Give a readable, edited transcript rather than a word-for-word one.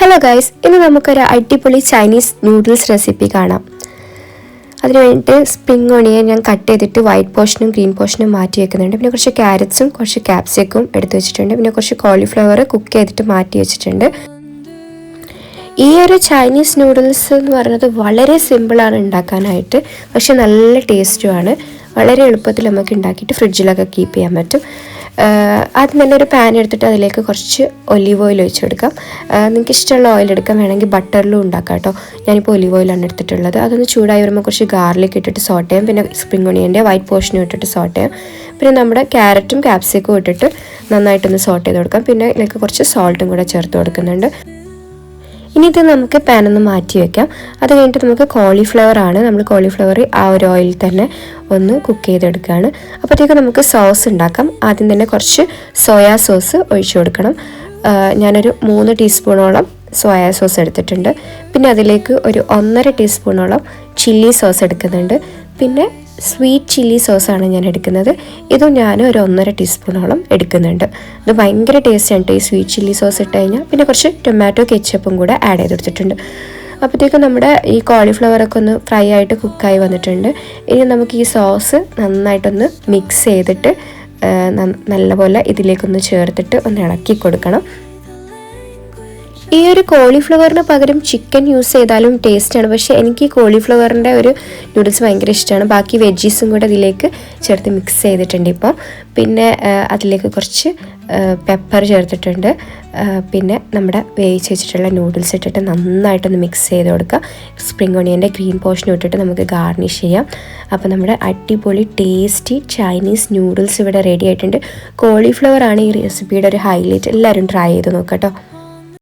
Hello guys, ഇന്ന് നമുക്കൊരു അടിപൊളി ചൈനീസ് നൂഡിൽസ് റെസിപ്പി കാണാം. അതിന് വേണ്ടിയിട്ട് സ്പ്രിംഗ് ഓണിയൻ ഞാൻ കട്ട് ചെയ്തിട്ട് വൈറ്റ് പോർഷനും ഗ്രീൻ പോർഷനും മാറ്റി വെക്കുന്നുണ്ട്. പിന്നെ കുറച്ച് ക്യാരറ്റ്സും കുറച്ച് ക്യാപ്സിക്കും എടുത്ത് വെച്ചിട്ടുണ്ട്. പിന്നെ കുറച്ച് കോളിഫ്ലവർ കുക്ക് ചെയ്തിട്ട് മാറ്റി വെച്ചിട്ടുണ്ട്. ഈ ഒരു ചൈനീസ് നൂഡിൽസ് എന്ന് പറയുന്നത് വളരെ സിമ്പിളാണ് ഉണ്ടാക്കാനായിട്ട്, പക്ഷെ നല്ല ടേസ്റ്റുമാണ്. വളരെ എളുപ്പത്തിൽ നമുക്ക് ഉണ്ടാക്കിയിട്ട് ഫ്രിഡ്ജിലൊക്കെ കീപ്പ് ചെയ്യാൻ പറ്റും. ആദ്യം തന്നെ ഒരു പാൻ എടുത്തിട്ട് അതിലേക്ക് കുറച്ച് ഒലീവ് ഓയിൽ ഒഴിച്ച് കൊടുക്കാം. നിങ്ങൾക്ക് ഇഷ്ടമുള്ള ഓയിൽ എടുക്കാം, വേണമെങ്കിൽ ബട്ടറിലും ഉണ്ടാക്കാം കേട്ടോ. ഞാനിപ്പോൾ ഒലീവ് ഓയിലാണ് എടുത്തിട്ടുള്ളത്. അതൊന്ന് ചൂടായി വരുമ്പോൾ കുറച്ച് ഗാർലിക് ഇട്ടിട്ട് സോട്ട് ചെയ്യാം. പിന്നെ സ്പ്രിംഗ് ഓണിയൻ്റെ വൈറ്റ് പോർഷനും ഇട്ടിട്ട് സോട്ട് ചെയ്യാം. പിന്നെ നമ്മുടെ ക്യാരറ്റും ക്യാപ്സിക്കും ഇട്ടിട്ട് നന്നായിട്ടൊന്ന് സോട്ട് ചെയ്ത് കൊടുക്കാം. പിന്നെ ഇതിലേക്ക് കുറച്ച് സോൾട്ടും കൂടെ ചേർത്ത് കൊടുക്കുന്നുണ്ട്. ഇനി ഇത് നമുക്ക് പാനൊന്ന് മാറ്റി വയ്ക്കാം. അത് കഴിഞ്ഞിട്ട് നമുക്ക് കോളിഫ്ലവർ ആണ്. നമ്മൾ കോളിഫ്ലവർ ആ ഒരു ഓയിലിൽ തന്നെ ഒന്ന് കുക്ക് ചെയ്തെടുക്കുകയാണ്. അപ്പോഴത്തേക്ക് നമുക്ക് സോസ് ഉണ്ടാക്കാം. ആദ്യം തന്നെ കുറച്ച് സോയാ സോസ് ഒഴിച്ചു കൊടുക്കണം. ഞാനൊരു 3 ടീസ്പൂണോളം സോയാ സോസ് എടുത്തിട്ടുണ്ട്. പിന്നെ അതിലേക്ക് ഒരു 1.5 ടീസ്പൂണോളം ചില്ലി സോസ് എടുക്കുന്നുണ്ട്. പിന്നെ സ്വീറ്റ് ചില്ലി സോസാണ് ഞാൻ എടുക്കുന്നത്. ഇതും ഞാൻ ഒരു 1.5 ടീസ്പൂണോളം എടുക്കുന്നുണ്ട്. ഇത് ഭയങ്കര ടേസ്റ്റാണ് ഈ സ്വീറ്റ് ചില്ലി സോസ് ഇട്ട് കഴിഞ്ഞാൽ. പിന്നെ കുറച്ച് ടൊമാറ്റോ കെച്ചപ്പും കൂടെ ആഡ് ചെയ്തെടുത്തിട്ടുണ്ട്. അപ്പോഴത്തേക്കും നമ്മുടെ ഈ കോളിഫ്ലവറൊക്കെ ഒന്ന് ഫ്രൈ ആയിട്ട് കുക്കായി വന്നിട്ടുണ്ട്. ഇനി നമുക്ക് ഈ സോസ് നന്നായിട്ടൊന്ന് മിക്സ് ചെയ്തിട്ട് നല്ലപോലെ ഇതിലേക്കൊന്ന് ചേർത്തിട്ട് ഒന്ന് ഇളക്കി കൊടുക്കണം. ഈ ഒരു കോളിഫ്ലവറിന് പകരം ചിക്കൻ യൂസ് ചെയ്താലും ടേസ്റ്റാണ്. പക്ഷേ എനിക്ക് ഈ കോളിഫ്ലവറിൻ്റെ ഒരു നൂഡിൽസ് ഭയങ്കര ഇഷ്ടമാണ്. ബാക്കി വെജീസും കൂടെ അതിലേക്ക് ചേർത്ത് മിക്സ് ചെയ്തിട്ടുണ്ട് ഇപ്പോൾ. പിന്നെ അതിലേക്ക് കുറച്ച് പെപ്പർ ചേർത്തിട്ടുണ്ട്. പിന്നെ നമ്മുടെ വേവിച്ച് വെച്ചിട്ടുള്ള നൂഡിൽസ് ഇട്ടിട്ട് നന്നായിട്ടൊന്ന് മിക്സ് ചെയ്ത് കൊടുക്കുക. സ്പ്രിംഗ് ഓണിയൻ്റെ ഗ്രീൻ പോർഷൻ ഇട്ടിട്ട് നമുക്ക് ഗാർണിഷ് ചെയ്യാം. അപ്പോൾ നമ്മുടെ അടിപൊളി ടേസ്റ്റി ചൈനീസ് നൂഡിൽസ് ഇവിടെ റെഡി ആയിട്ടുണ്ട്. കോളിഫ്ലവർ ആണ് ഈ റെസിപ്പിയുടെ ഒരു ഹൈലൈറ്റ്. എല്ലാവരും ട്രൈ ചെയ്ത് നോക്കാം കേട്ടോ.